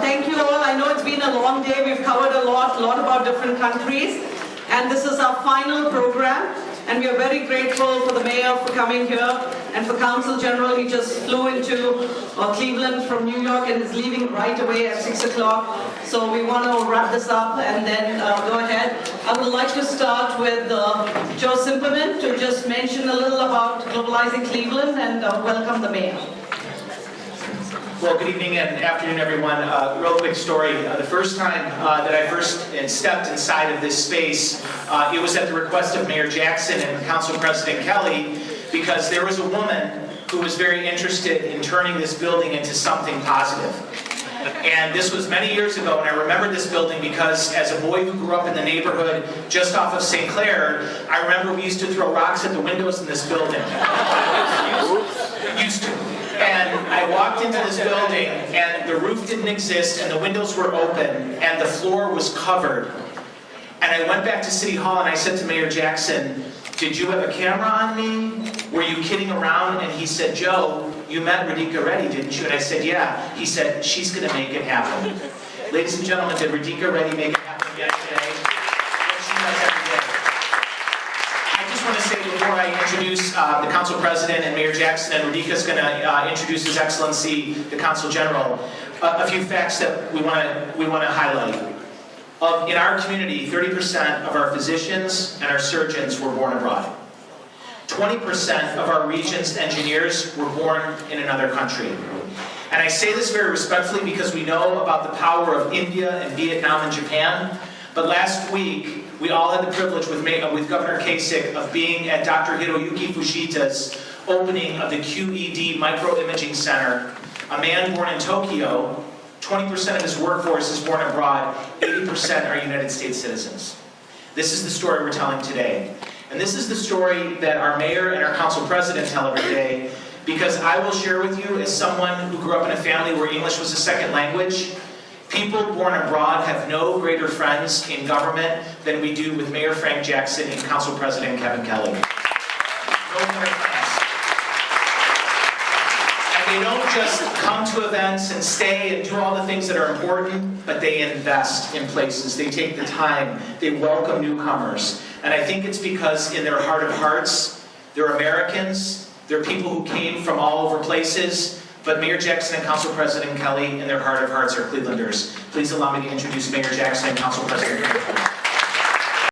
Thank you all. I know it's been a long day. We've covered a lot about different countries. And this is our final program. And we are very grateful for the mayor for coming here and for Council General. He just flew into Cleveland from New York and is leaving right away at 6 o'clock. So we want to wrap this up and then go ahead. I would like to start with Joe Cimperman to just mention a little about globalizing Cleveland and welcome the mayor. Well, good evening and afternoon, everyone. Real quick story. The first time that I first stepped inside of this space, it was at the request of Mayor Jackson and Council President Kelly, because there was a woman who was very interested in turning this building into something positive. And this was many years ago, and I remember this building because as a boy who grew up in the neighborhood just off of St. Clair, I remember we used to throw rocks at the windows in this building. Used to. And I walked into this building, and the roof didn't exist, and the windows were open, and the floor was covered. And I went back to City Hall, and I said to Mayor Jackson, "Did you have a camera on me? Were you kidding around?" And he said, "Joe, you met Radhika Reddy, didn't you?" And I said, "Yeah." He said, "She's going to make it happen." Ladies and gentlemen, did Radhika Reddy make it happen yesterday? What she does every day. I just want to say before I introduce the Council President and Mayor Jackson, and Radhika's going to introduce His Excellency, the Council General, a few facts that we want to highlight. In our community, 30% of our physicians and our surgeons were born abroad. 20% of our region's engineers were born in another country. And I say this very respectfully because we know about the power of India and Vietnam and Japan. But last week, we all had the privilege with Governor Kasich of being at Dr. Hiroyuki Fujita's opening of the QED Microimaging Center. A man born in Tokyo, 20% of his workforce is born abroad, 80% are United States citizens. This is the story we're telling today. And this is the story that our mayor and our council president tell every day, because I will share with you, as someone who grew up in a family where English was a second language, people born abroad have no greater friends in government than we do with Mayor Frank Jackson and Council President Kevin Kelly. No better friends. And they don't just come to events and stay and do all the things that are important, but they invest in places. They take the time. They welcome newcomers. And I think it's because in their heart of hearts, they're Americans. They're people who came from all over places. But Mayor Jackson and Council President Kelly, in their heart of hearts, are Clevelanders. Please allow me to introduce Mayor Jackson and Council President Kelly.